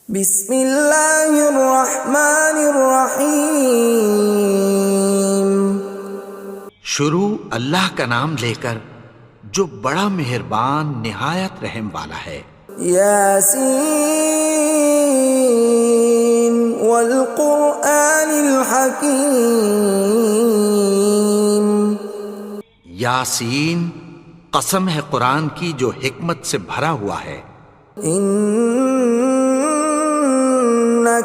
بسم اللہ الرحمن الرحیم۔ شروع اللہ کا نام لے کر جو بڑا مہربان نہایت رحم والا ہے۔ یاسین والقرآن الحکیم۔ یاسین، قسم ہے قرآن کی جو حکمت سے بھرا ہوا ہے۔ انک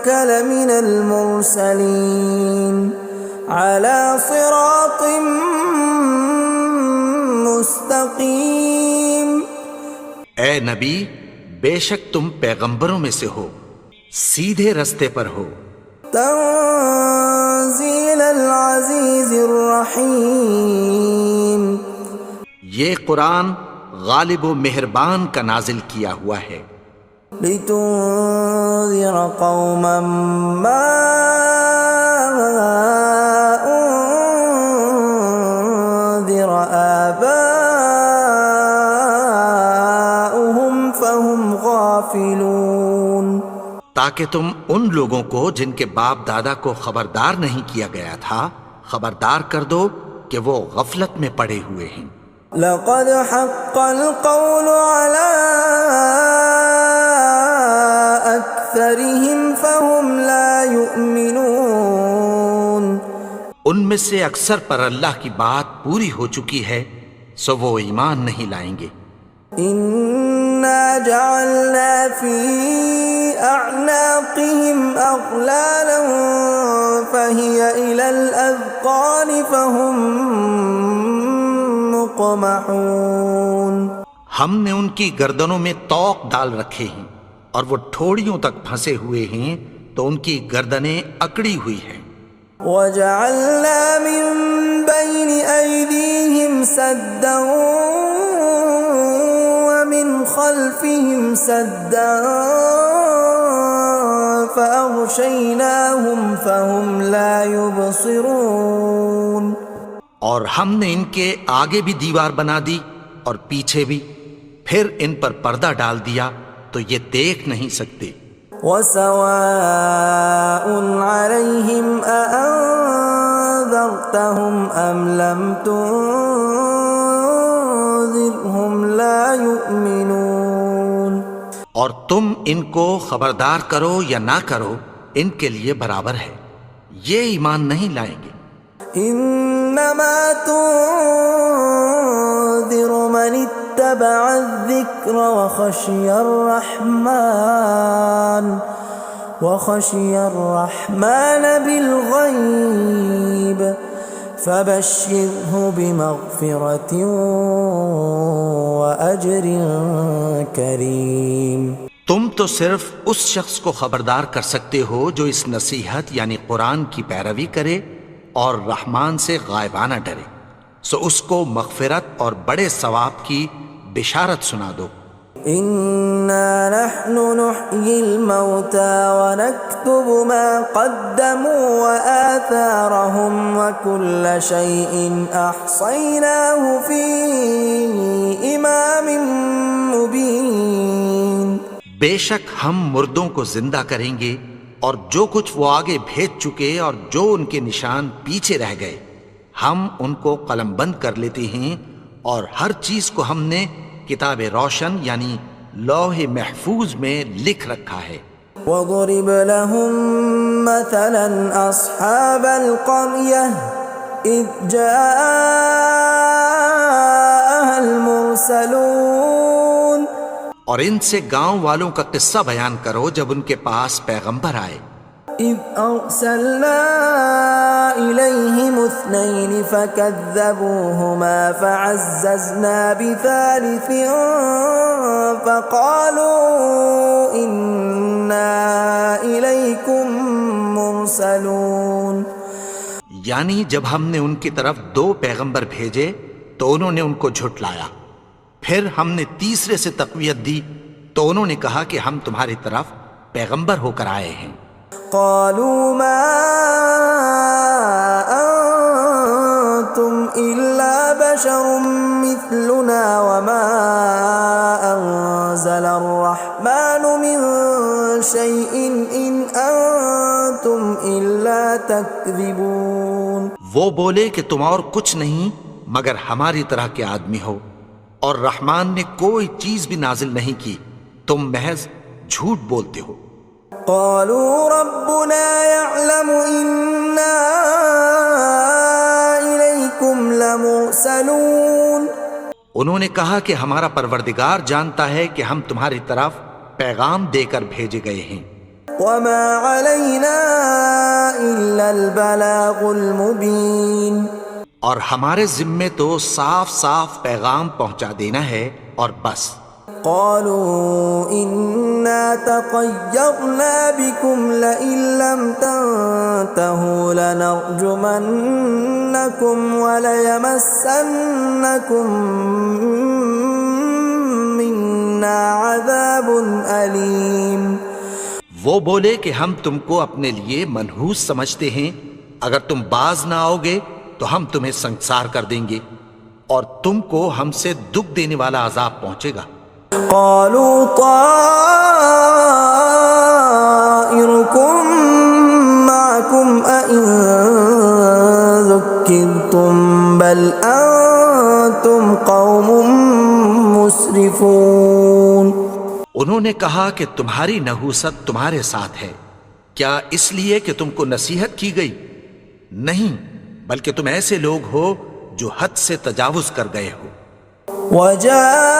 لمن المرسلین علی صراط مستقیم۔ اے نبی، بے شک تم پیغمبروں میں سے ہو، سیدھے رستے پر ہو۔ تنزیل العزیز الرحیم۔ یہ قرآن غالب و مہربان کا نازل کیا ہوا ہے۔ لتنذر قوما ما انذر آباؤهم فهم غافلون۔ تاکہ تم ان لوگوں کو جن کے باپ دادا کو خبردار نہیں کیا گیا تھا خبردار کر دو کہ وہ غفلت میں پڑے ہوئے ہیں۔ لقد حق القول على أكثرهم فهم لا يؤمنون۔ ان میں سے اکثر پر اللہ کی بات پوری ہو چکی ہے سو وہ ایمان نہیں لائیں گے۔ إنا جعلنا في أعناقهم أغلالا فهي إلى الأذقان فهم مقمحون۔ ہم نے ان کی گردنوں میں طوق ڈال رکھے ہیں اور وہ ٹھوڑیوں تک پھنسے ہوئے ہیں تو ان کی گردنیں اکڑی ہوئی ہیں۔ وَجَعَلْنَا مِن بَيْنِ أَيْدِيهِمْ سَدًّا وَمِنْ خَلْفِهِمْ سَدًّا فَأَغْشَيْنَاهُمْ فَهُمْ لَا يُبْصِرُونَ۔ اور ہم نے ان کے آگے بھی دیوار بنا دی اور پیچھے بھی، پھر ان پر پردہ ڈال دیا تو یہ دیکھ نہیں سکتے۔ وَسَوَاءٌ عَلَيْهِمْ أَأَنذَرْتَهُمْ أَمْ لَمْ تُنذِرْهُمْ لَا يُؤْمِنُونَ۔ اور تم ان کو خبردار کرو یا نہ کرو ان کے لیے برابر ہے، یہ ایمان نہیں لائیں گے۔ انما تنذر من اتبع الذکر وخشی الرحمن بالغیب فبشرہ بمغفرۃ واجر کریم۔ تم تو صرف اس شخص کو خبردار کر سکتے ہو جو اس نصیحت یعنی قرآن کی پیروی کرے اور رحمان سے غائبانہ ڈرے، سو اس کو مغفرت اور بڑے ثواب کی بشارت سنا دو۔ اِنَّا نَحْنُ نُحْيِي الْمَوْتَى وَنَكْتُبُ مَا قَدَّمُوا وَآثَارَهُمْ وَكُلَّ شَيْءٍ أَحْصَيْنَاهُ فِي إِمَامٍ مُبِينٍ۔ بے شک ہم مردوں کو زندہ کریں گے اور جو کچھ وہ آگے بھیج چکے اور جو ان کے نشان پیچھے رہ گئے ہم ان کو قلم بند کر لیتے ہیں، اور ہر چیز کو ہم نے کتاب روشن یعنی لوح محفوظ میں لکھ رکھا ہے۔ وَضُرِبَ لَهُم مَّثَلًا أَصْحَابَ الْقَرْيَةِ إِذْ جَاءَهَا الْمُرْسَلُونَ۔ اور ان سے گاؤں والوں کا قصہ بیان کرو جب ان کے پاس پیغمبر آئے۔ إِذْ أَرْسَلْنَا إِلَيْهِمُ اثْنَيْنِ فَكَذَّبُوهُمَا فَعَزَّزْنَا بِثَالِثٍ فَقَالُوا إِنَّا إِلَيْكُمْ مُرْسَلُونَ۔ یعنی جب ہم نے ان کی طرف 2 پیغمبر بھیجے تو انہوں نے ان کو جھٹلایا، پھر ہم نے تیسرے سے تقویت دی تو انہوں نے کہا کہ ہم تمہاری طرف پیغمبر ہو کر آئے ہیں۔ قالوا ما انتم الا بشر مثلنا وما انزل الرحمن من شيء إن أنتم إلا تكذبون. وہ بولے کہ تم اور کچھ نہیں مگر ہماری طرح کے آدمی ہو، اور رحمان نے کوئی چیز بھی نازل نہیں کی، تم محض جھوٹ بولتے ہو. قالوا ربنا يعلم إنا إليكم لمرسلون. انہوں نے کہا کہ ہمارا پروردگار جانتا ہے کہ ہم تمہاری طرف پیغام دے کر بھیجے گئے ہیں. وما علينا إلا البلاغ المبين. اور ہمارے ذمے تو صاف صاف پیغام پہنچا دینا ہے اور بس. قالوا إنا تطيرنا بكم لئن لم تنتهوا لنرجمنكم وليمسنكم منا عذاب أليم. وہ بولے کہ ہم تم کو اپنے لیے منحوس سمجھتے ہیں، اگر تم باز نہ آؤ گے تو ہم تمہیں سنسار کر دیں گے اور تم کو ہم سے دکھ دینے والا عذاب پہنچے گا. قالوا طائركم معكم أئن ذكرتم بل أنتم قوم مسرفون. انہوں نے کہا کہ تمہاری نحوست تمہارے ساتھ ہے، کیا اس لیے کہ تم کو نصیحت کی گئی؟ نہیں، بلکہ تم ایسے لوگ ہو جو حد سے تجاوز کر گئے ہو. وجاء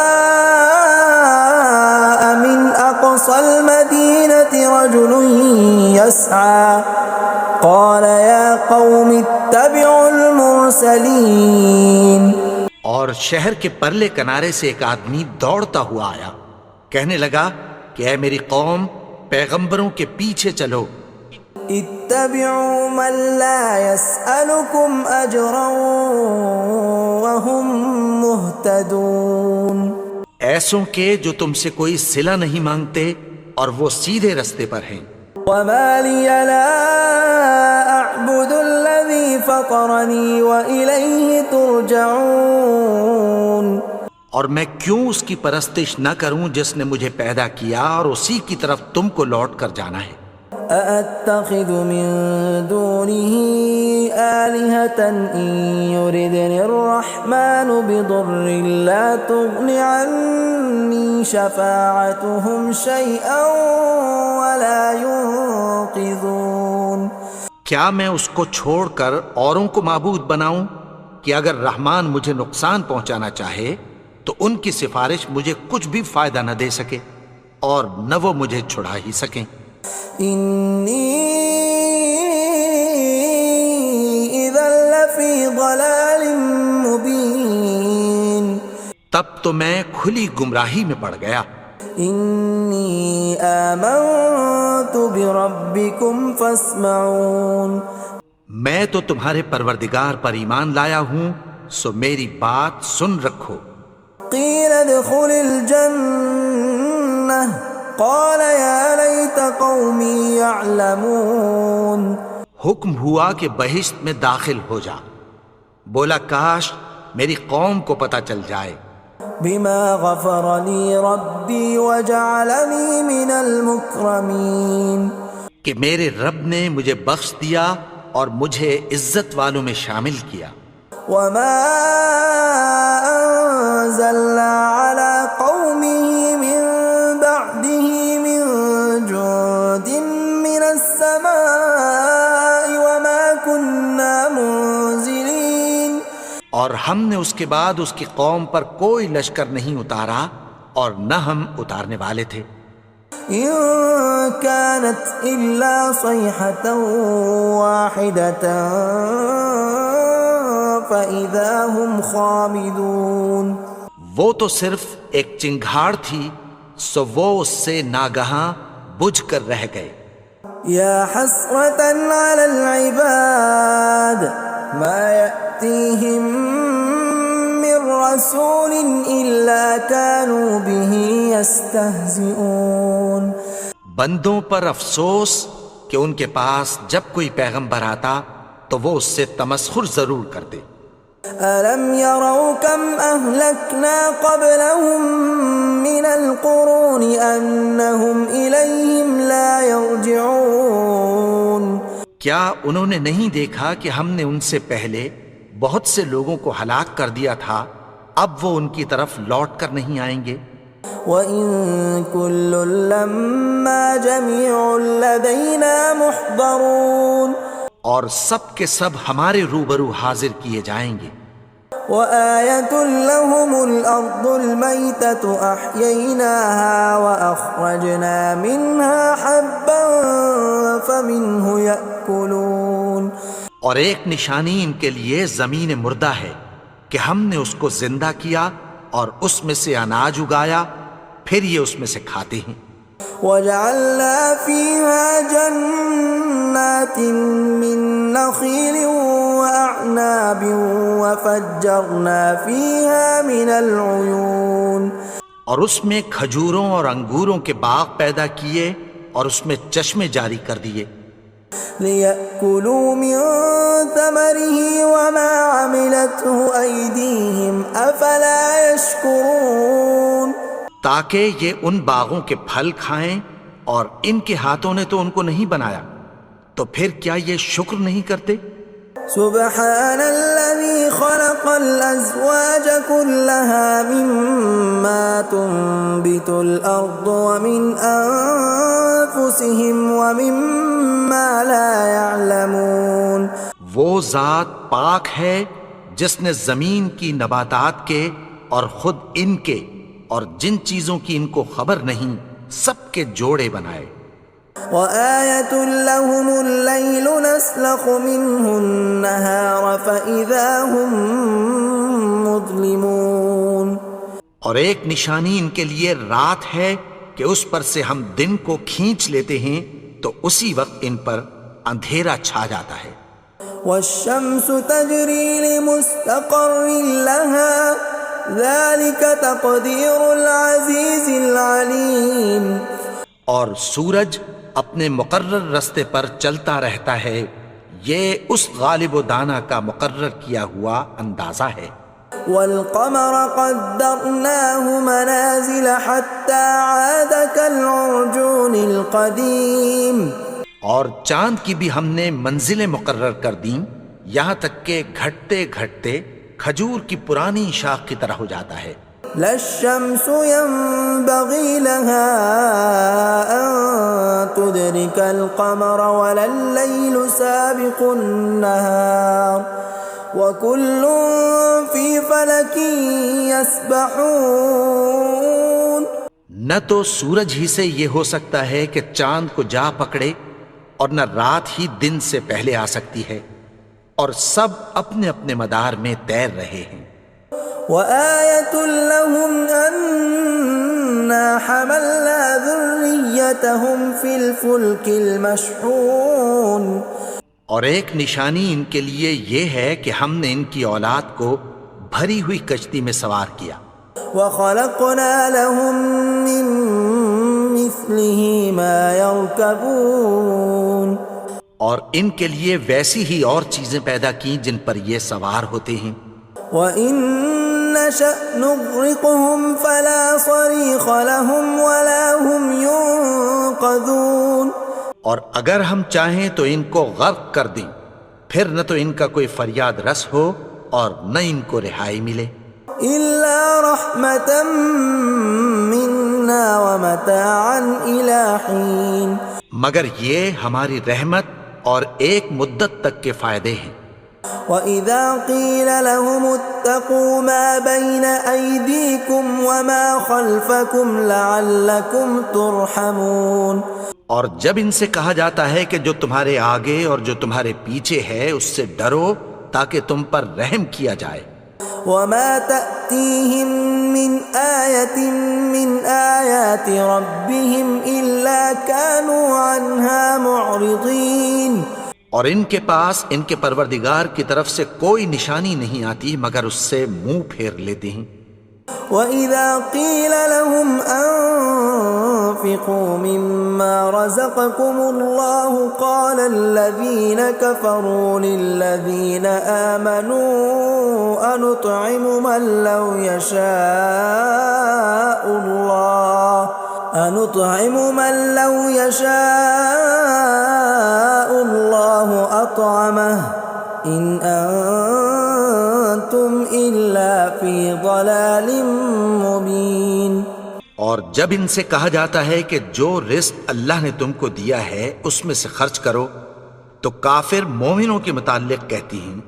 من أقصى المدينة رجل يسعى قال يا قوم اتبعوا المرسلين. اور شہر کے پرلے کنارے سے ایک آدمی دوڑتا ہوا آیا، کہنے لگا کہ اے میری قوم، پیغمبروں کے پیچھے چلو. اتبعوا من لا يسألكم أجرا وهم مهتدون. ایسوں کے جو تم سے کوئی صلہ نہیں مانگتے اور وہ سیدھے رستے پر ہیں. وما لي لا أعبد الذي فطرني وإليه ترجعون. اور میں کیوں اس کی پرستش نہ کروں جس نے مجھے پیدا کیا اور اسی کی طرف تم کو لوٹ کر جانا ہے. أأتخذ من دونه آلهة إن يردني الرحمن بضر لا تغن عني شفاعتهم شيئا ولا ينقذون. کیا میں اس کو چھوڑ کر اوروں کو معبود بناؤں کہ اگر رحمان مجھے نقصان پہنچانا چاہے تو ان کی سفارش مجھے کچھ بھی فائدہ نہ دے سکے اور نہ وہ مجھے چھڑا ہی سکیں. إني إذا لفي ضلال مبين. تب تو میں کھلی گمراہی میں پڑ گیا. إني آمنت بربكم فاسمعون. میں تو تمہارے پروردگار پر ایمان لایا ہوں، سو میری بات سن رکھو. قيل ادخل الجنة قال يا ليت قومي يعلمون. حکم ہوا کہ بہشت میں داخل ہو جا. بولا کاش میری قوم کو پتہ چل جائے. بما غفر لي ربي وجعلني من المكرمين. کہ میرے رب نے مجھے بخش دیا اور مجھے عزت والوں میں شامل کیا. وما أنزلنا على قومه من بعده من جند من السماء وما كنا منزلين. اور ہم نے اس کے بعد اس کی قوم پر کوئی لشکر نہیں اتارا اور نہ ہم اتارنے والے تھے. إن كانت إلا صيحة واحدة فإذا هم خامدون. وہ تو صرف ایک چنگھاڑ تھی، سو وہ اس سے ناگہاں بجھ کر رہ گئے. يا حسرة على العباد ما يأتيهم من رسول إلا كانوا به يستهزئون. بندوں پر افسوس کہ ان کے پاس جب کوئی پیغمبر آتا تو وہ اس سے تمسخر ضرور کرتے. ألم يروا كم أهلكنا قبلهم من القرون أنهم إليهم لا يرجعون کیا انہوں نے نہیں دیکھا کہ ہم نے ان سے پہلے بہت سے لوگوں کو ہلاک کر دیا تھا، اب وہ ان کی طرف لوٹ کر نہیں آئیں گے؟ وَإِن كُلٌّ لَّمَّا جَمِيعٌ لَّدَيْنَا مُحْضَرُونَ اور سب کے سب ہمارے روبرو حاضر کیے جائیں گے۔ وَآيَةٌ لَّهُمُ الْأَرْضُ الْمَيْتَةُ أَحْيَيْنَاهَا وَأَخْرَجْنَا مِنْهَا حَبًّا فَمِنْهُ يَأْكُلُونَ اور ایک نشانی ان کے لیے زمین مردہ ہے کہ ہم نے اس کو زندہ کیا اور اس میں سے اناج اگایا، پھر یہ اس میں سے کھاتے ہیں۔ وَجَعَلْنَا فِيهَا جَنَّاتٍ مِّن نَّخِيلٍ وَأَعْنَابٍ وَفَجَّرْنَا فِيهَا مِنَ الْعُيُونِ اور اس میں کھجوروں اور انگوروں کے باغ پیدا کیے اور اس میں چشمے جاری کر دیے، لِيَأْكُلُوا مِن ثَمَرِهِ وَمَا عَمِلَتْهُ أَيْدِيهِمْ أَفَلَا يَشْكُرُونَ تاکہ یہ ان باغوں کے پھل کھائیں، اور ان کے ہاتھوں نے تو ان کو نہیں بنایا، تو پھر کیا یہ شکر نہیں کرتے؟ سبحان الذي خلق الأزواج كلها مما تنبت الأرض ومن أنفسهم ومما لا يعلمون وہ ذات پاک ہے جس نے زمین کی نباتات کے اور خود ان کے اور جن چیزوں کی ان کو خبر نہیں سب کے جوڑے بنائے۔ وَآيَةٌ لَّهُمُ اللَّيْلُ نَسْلَخُ مِنْهُ النَّهَارَ فَإِذَا هُم مُظْلِمُونَ اور ایک نشانی ان کے لیے رات ہے کہ اس پر سے ہم دن کو کھینچ لیتے ہیں تو اسی وقت ان پر اندھیرا چھا جاتا ہے۔ وَالشَّمْسُ تَجْرِي لِمُسْتَقَرٍّ لَّهَا ذَلِكَ تَقْدِيرُ الْعَزِيزِ الْعَلِيمِ اور سورج اپنے مقرر رستے پر چلتا رہتا ہے، یہ اس غالب و دانا کا مقرر کیا ہوا اندازہ ہے۔ وَالْقَمَرَ قَدَّرْنَاهُ مَنَازِلَ حَتَّى عَادَ كَالْعُرْجُونِ الْقَدِيمِ اور چاند کی بھی ہم نے منزلیں مقرر کر دیں، یہاں تک کہ گھٹتے گھٹتے کھجور کی پرانی شاخ کی طرح ہو جاتا ہے۔ لا الشمس ينبغي لها أن تدرك القمر ولا الليل سابق النهار وكل في فلك يسبحون نہ تو سورج ہی سے یہ ہو سکتا ہے کہ چاند کو جا پکڑے، اور نہ رات ہی دن سے پہلے آ سکتی ہے، اور سب اپنے اپنے مدار میں تیر رہے ہیں۔ وَآيَةٌ لَّهُمْ أَنَّا حَمَلْنَا ذُرِّيَّتَهُمْ فِي الْفُلْكِ الْمَشْحُونِ اور ایک نشانی ان کے لیے یہ ہے کہ ہم نے ان کی اولاد کو بھری ہوئی کشتی میں سوار کیا۔ وَخَلَقْنَا لَهُم مِّن مِّثْلِهِ مَا يَرْكَبُونَ اور ان کے لیے ویسی ہی اور چیزیں پیدا کی جن پر یہ سوار ہوتے ہیں۔ وَإِن نَّشَأْ نُغْرِقْهُمْ فَلَا صَرِيخَ لَهُمْ وَلَا هُمْ يُنقَذُونَ اور اگر ہم چاہیں تو ان کو غرق کر دیں، پھر نہ تو ان کا کوئی فریاد رس ہو اور نہ ان کو رہائی ملے۔ إِلَّا رَحْمَةً مِّنَّا وَمَتَاعًا إِلَىٰ حِينٍ مگر یہ ہماری رحمت اور ایک مدت تک کے فائدے ہیں۔ وَإِذَا قِيلَ لَهُمُ اتَّقُوا مَا بَيْنَ أَيْدِيكُمْ وَمَا خَلْفَكُمْ لَعَلَّكُمْ تُرْحَمُونَ اور جب ان سے کہا جاتا ہے کہ جو تمہارے آگے اور جو تمہارے پیچھے ہے اس سے ڈرو تاکہ تم پر رحم کیا جائے۔ وَمَا تَأْتِيهِم مِّنْ آيَةٍ مِّنْ آيَاتِ رَبِّهِمْ إِلَّا كَانُوا عَنْهَا مُعْرِضِينَ اور ان کے پاس ان کے پروردگار کی طرف سے کوئی نشانی نہیں آتی مگر اس سے منہ پھیر لیتے ہیں۔ وَإِذَا قِيلَ لَهُمْ أَنفِقُوا مِمَّا رَزَقَكُمُ اللَّهُ قَالَ الَّذِينَ كَفَرُوا لِلَّذِينَ آمَنُوا أَنُطْعِمُ مَن لَّوْ يَشَاءُ اللَّهُ أَطْعَمَهُ إِنْ أَنتُمْ إِلَّا فِي ضَلَالٍ مُبِينٍ۔ اور جب ان سے کہا جاتا ہے کہ جو رزق اللہ نے تم کو دیا ہے اس میں سے خرچ کرو، تو کافر مومنوں کے متعلق کہتی ہیں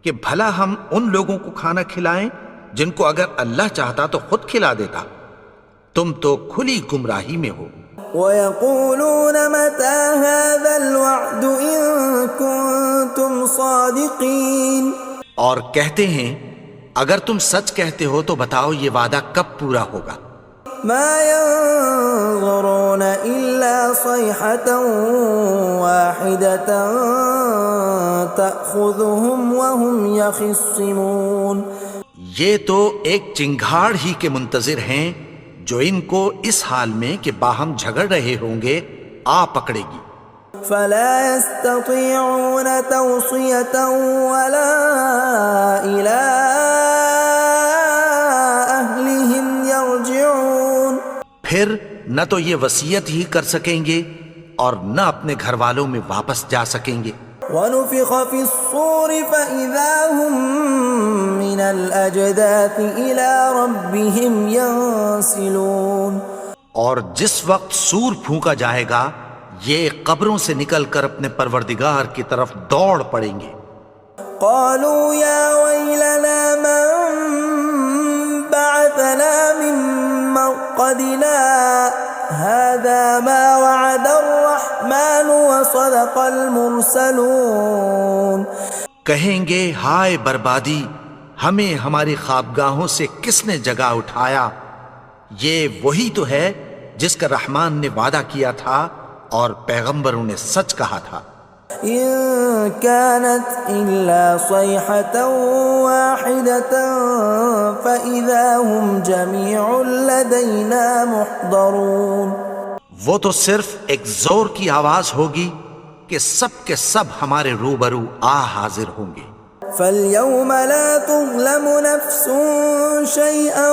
کہ بھلا ہم ان لوگوں کو کھانا کھلائیں جن کو اگر اللہ چاہتا تو خود کھلا دیتا، تم تو کھلی گمراہی میں ہو۔ وَيَقُولُونَ مَتَى هَذَا الْوَعْدُ إِن كُنتُمْ صَادِقِينَ، اور کہتے ہیں اگر تم سچ کہتے ہو تو بتاؤ یہ وعدہ کب پورا ہوگا۔ مَا يَنظُرُونَ إِلَّا صَيْحَةً وَاحِدَةً تَأْخُذُهُمْ وَهُمْ يَخِصِّمُونَ، یہ تو ایک چنگھاڑ ہی کے منتظر ہیں جو ان کو اس حال میں کہ باہم جھگڑ رہے ہوں گے آ پکڑے گی۔ فَلَا يَسْتَطِيعُونَ تَوْصِيَةً وَلَا إِلَىٰ أَهْلِهِمْ يَرْجِعُونَ، پھر نہ تو یہ وصیت ہی کر سکیں گے اور نہ اپنے گھر والوں میں واپس جا سکیں گے۔ وَنُفِخَ فِي الصُّورِ فَإِذَا هُم مِّنَ الْأَجْدَاثِ إِلَىٰ رَبِّهِمْ يَنسِلُونَ، اور جس وقت سور پھونکا جائے گا یہ قبروں سے نکل کر اپنے پروردگار کی طرف دوڑ پڑیں گے۔ قَالُوا يَا وَيْلَنَا مَن بَعَثَنَا مِن مَّرْقَدِنَا هَٰذَا مَا وَعَدَ الرَّحْمَٰنُ وَصَدَقَ الْمُرْسَلُونَ، کہیں گے ہائے بربادی، ہمیں ہماری خوابگاہوں سے کس نے جگا اٹھایا، یہ وہی تو ہے جس کا رحمان نے وعدہ کیا تھا اور پیغمبروں نے سچ کہا تھا۔ إِن كَانَتْ إِلَّا صَيْحَةً وَاحِدَةً فَإِذَا هُمْ جَمِيعٌ لَدَيْنَا مُحْضَرُونَ، وہ تو صرف ایک زور کی آواز ہوگی کہ سب کے سب ہمارے روبرو آ حاضر ہوں گے۔ فَالْيَوْمَ لَا تُظْلَمُ نَفْسٌ شَيْئًا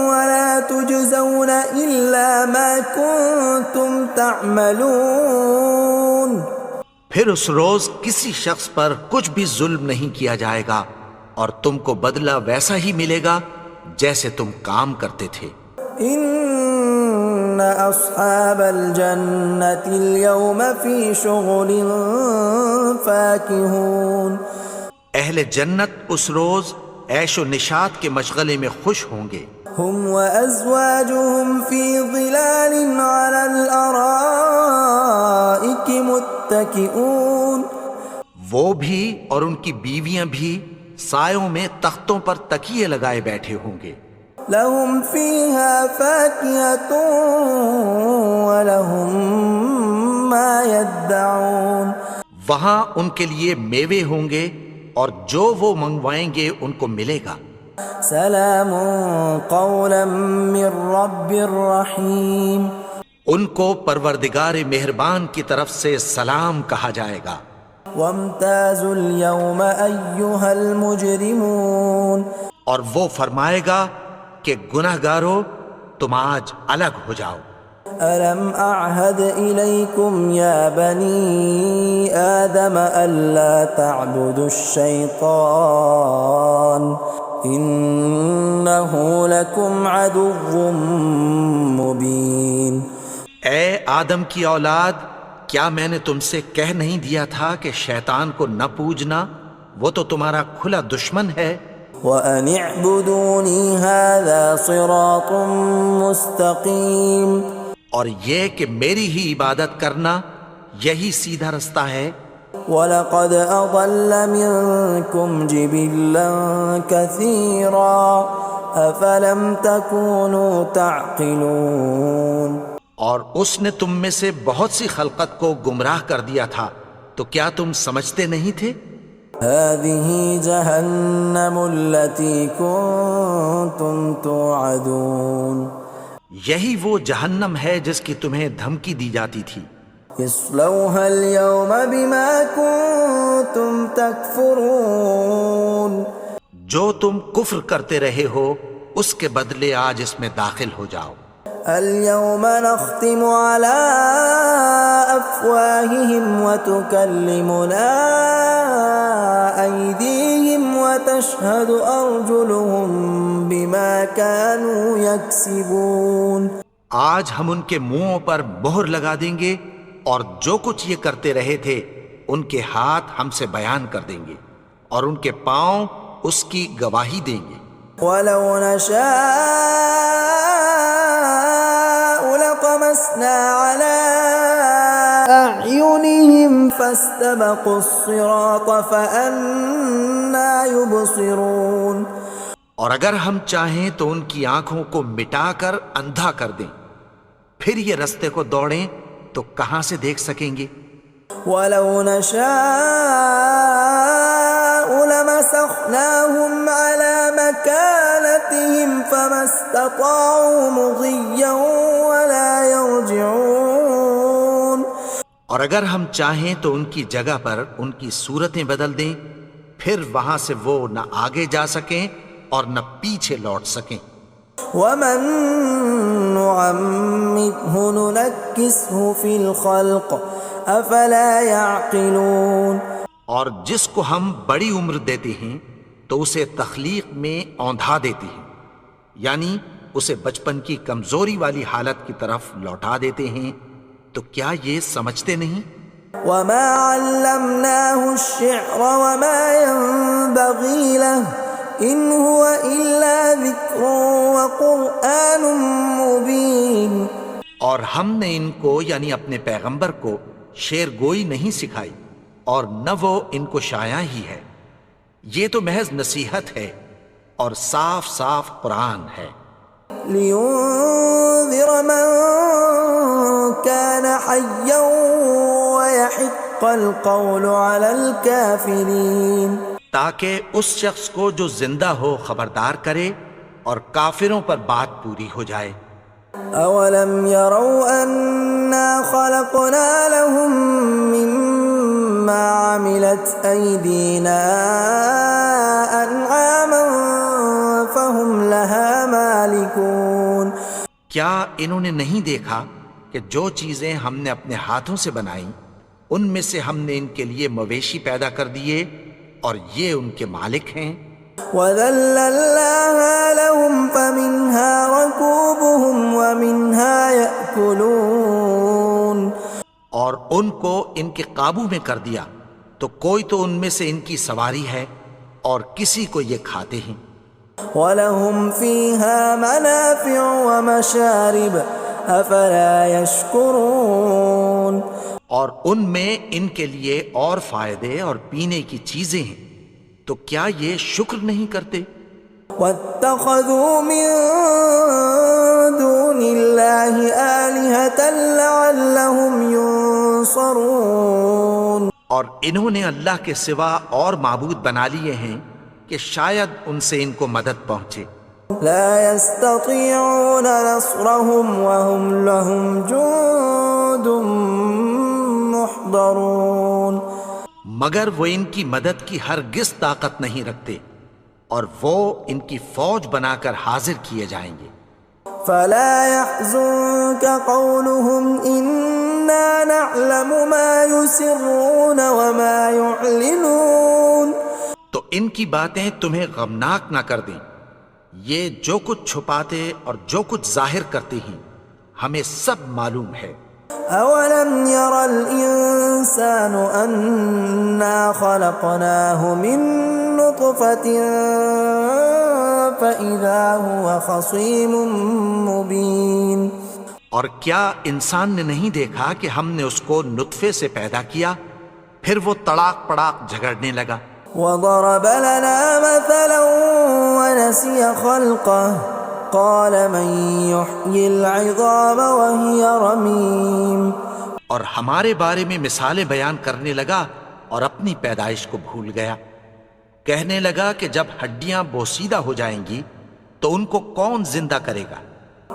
وَلَا تُجْزَوْنَ إِلَّا مَا كُنتُمْ تَعْمَلُونَ، پھر اس روز کسی شخص پر کچھ بھی ظلم نہیں کیا جائے گا اور تم کو بدلہ ویسا ہی ملے گا جیسے تم کام کرتے تھے۔ إِنَّ أَصْحَابَ الْجَنَّةِ الْيَوْمَ فِي شُغُلٍ فَاكِهُونَ، اہل جنت اس روز عیش و نشاط کے مشغلے میں خوش ہوں گے۔ هُمْ وَأَزْوَاجُهُمْ فِي ظِلَالٍ عَلَى الْأَرَائِكِ مُتَّكِئُونَ، وہ بھی اور ان کی بیویاں بھی سایوں میں تختوں پر تکیے لگائے بیٹھے ہوں گے۔ لَهُمْ فِيهَا فَاكِهَةٌ وَلَهُمْ مَا يَدَّعُونَ، وہاں ان کے لیے میوے ہوں گے اور جو وہ منگوائیں گے ان کو ملے گا۔ سلام قولا من رب الرحیم، ان کو پروردگار مہربان کی طرف سے سلام کہا جائے گا۔ وامتازوا اليوم ایھا المجرمون، اور وہ فرمائے گا کہ گنہگارو تم آج الگ ہو جاؤ۔ ألم أعهد إليكم يا بني آدم ألا تعبدوا الشيطان إنه لكم عدو مبين۔ اے آدم کی اولاد، کیا میں نے تم سے کہہ نہیں دیا تھا کہ شیطان کو نہ پوجنا، وہ تو تمہارا کھلا دشمن ہے۔ وَأَنِ اعْبُدُونِي هَذَا صِرَاطٌ مُسْتَقِيمٌ، اور یہ کہ میری ہی عبادت کرنا یہی سیدھا رستہ ہے۔ وَلَقَدْ أَضَلَّ مِنكُمْ جِبِلًّا كَثِيرًا أَفَلَمْ تَكُونُوا تَعْقِلُونَ، اور اس نے تم میں سے بہت سی خلقت کو گمراہ کر دیا تھا، تو کیا تم سمجھتے نہیں تھے؟ هذه جهنم التي كنتم توعدون یہی وہ جہنم ہے جس کی تمہیں دھمکی دی جاتی تھی. اصلوها اليوم بما كنتم تكفرون جو تم کفر کرتے رہے ہو اس کے بدلے آج اس میں داخل ہو جاؤ. اليوم نختم على أفواههم وتكلمنا أيديهم وتشهد أرجلهم بما كانوا يكسبون. آج ہم ان کے منہوں پر مہر لگا دیں گے اور جو کچھ یہ کرتے رہے تھے ان کے ہاتھ ہم سے بیان کر دیں گے اور ان کے پاؤں اس کی گواہی دیں گے. ولو نشاء لطمسنا على أعينهم فاستبقوا الصراط فأنى يبصرون. اور اگر ہم چاہیں تو ان کی آنکھوں کو مٹا کر اندھا کر دیں، پھر یہ رستے کو دوڑیں تو کہاں سے دیکھ سکیں گے. ولو نشاء لمسخناهم على مكانتهم فما استطاعوا مضيا ولا يرجعون. اور اگر ہم چاہیں تو ان کی جگہ پر ان کی صورتیں بدل دیں، پھر وہاں سے وہ نہ آگے جا سکیں اور نہ پیچھے لوٹ سکیں. ومن نعمره ننكسه في الخلق افلا يعقلون. اور جس کو ہم بڑی عمر دیتے ہیں تو اسے تخلیق میں اوندھا دیتے ہیں، یعنی اسے بچپن کی کمزوری والی حالت کی طرف لوٹا دیتے ہیں. تو کیا یہ سمجھتے نہیں؟ وما علمناه الشعر وما ينبغي له ان هو الا ذکر وقرآن مبین. اور ہم نے ان کو یعنی اپنے پیغمبر کو شعر گوئی نہیں سکھائی اور نہ وہ ان کو شایع ہی ہے، یہ تو محض نصیحت ہے اور صاف صاف قرآن ہے. لینذر من كان حیا ويحق القول على الكافرین. تاکہ اس شخص کو جو زندہ ہو خبردار کرے اور کافروں پر بات پوری ہو جائے. اولم يروا انا خلقنا لهم مما عملت ايدينا انعاما فهم لها مالكون. کیا انہوں نے نہیں دیکھا کہ جو چیزیں ہم نے اپنے ہاتھوں سے بنائیں ان میں سے ہم نے ان کے لیے مویشی پیدا کر دیے اور یہ ان کے مالک ہیں. وَذَلَّلْنَاهَا لَهُمْ فَمِنْهَا رَكُوبُهُمْ وَمِنْهَا يَأْكُلُونَ. اور ان کو ان کے قابو میں کر دیا تو کوئی تو ان میں سے ان کی سواری ہے اور کسی کو یہ کھاتے ہیں. وَلَهُمْ فِيهَا مَنَافِعُ وَمَشَارِبُ أَفَلَا يَشْكُرُونَ. اور ان میں ان کے لیے اور فائدے اور پینے کی چیزیں ہیں، تو کیا یہ شکر نہیں کرتے؟ وَاتَّخَذُوا مِن دُونِ اللَّهِ آلِهَةً لَعَلَّهُمْ يُنصَرُونَ. اور انہوں نے اللہ کے سوا اور معبود بنا لیے ہیں کہ شاید ان سے ان کو مدد پہنچے. لا يستطيعون نصرهم وهم لهم جند محضرون. مگر وہ ان کی مدد کی ہرگز طاقت نہیں رکھتے اور وہ ان کی فوج بنا کر حاضر کیے جائیں گے. فلا يحزنك قولهم إنا نعلم ما يسرون وما يعلنون. تو ان کی باتیں تمہیں غمناک نہ کر دیں، یہ جو کچھ چھپاتے اور جو کچھ ظاہر کرتے ہیں ہمیں سب معلوم ہے. اولم ير الانسان انا خلقناه من نطفة فاذا هو خصيم مبين. اور کیا انسان نے نہیں دیکھا کہ ہم نے اس کو نطفے سے پیدا کیا پھر وہ تڑاک پڑاک جھگڑنے لگا. وضرب لنا مثلا ونسي خلقه قال من يحيي العظام وهي رميم. اور ہمارے بارے میں مثالیں بیان کرنے لگا اور اپنی پیدائش کو بھول گیا. کہنے لگا کہ جب ہڈیاں بوسیدہ ہو جائیں گی تو ان کو کون زندہ کرے گا؟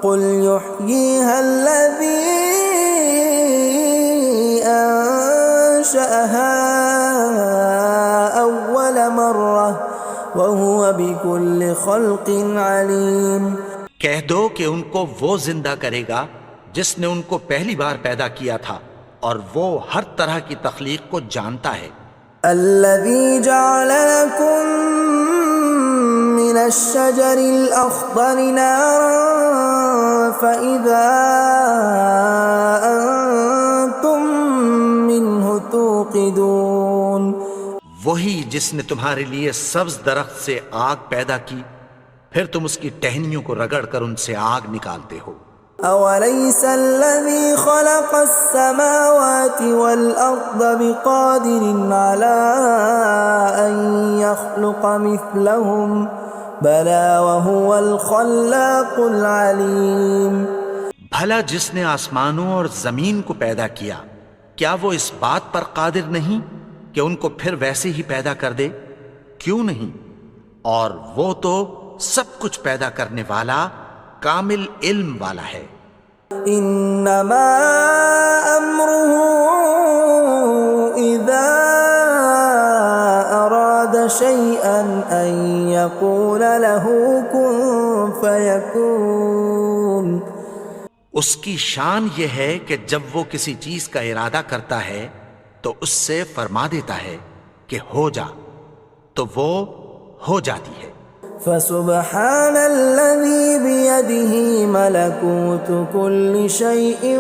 قل يحييها الذي أنشأها أول مرة وهو بكل خلق عليم۔ کہہ دو کہ ان کو وہ زندہ کرے گا جس نے ان کو پہلی بار پیدا کیا تھا اور وہ ہر طرح کی تخلیق کو جانتا ہے۔ الذي جعل لكم من الشجر الأخضر نارا فإذا أنتم منه توقدون۔ وہی جس نے تمہارے لیے سبز درخت سے آگ پیدا کی، پھر تم اس کی ٹہنیوں کو رگڑ کر ان سے آگ نکالتے ہو۔ أوليس الذي خلق السماوات والأرض بقادر على أن يخلق مثلهم بلى وهو الخلاق العليم۔ بھلا جس نے آسمانوں اور زمین کو پیدا کیا، کیا وہ اس بات پر قادر نہیں کہ ان کو پھر ویسے ہی پیدا کر دے؟ کیوں نہیں؟ اور وہ تو سب کچھ پیدا کرنے والا، کامل علم والا ہے۔ انما امره اذا اراد شيئا ان يقول له كن فيكون۔ اس کی شان یہ ہے کہ جب وہ کسی چیز کا ارادہ کرتا ہے تو اس سے فرما دیتا ہے کہ ہو جا، تو وہ ہو جاتی ہے۔ فسبحان الذي بيده ملكوت كل شيء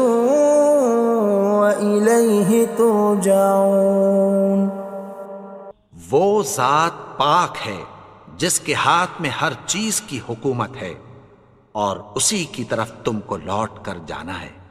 وإليه ترجعون۔ وہ ذات پاک ہے جس کے ہاتھ میں ہر چیز کی حکومت ہے اور اسی کی طرف تم کو لوٹ کر جانا ہے۔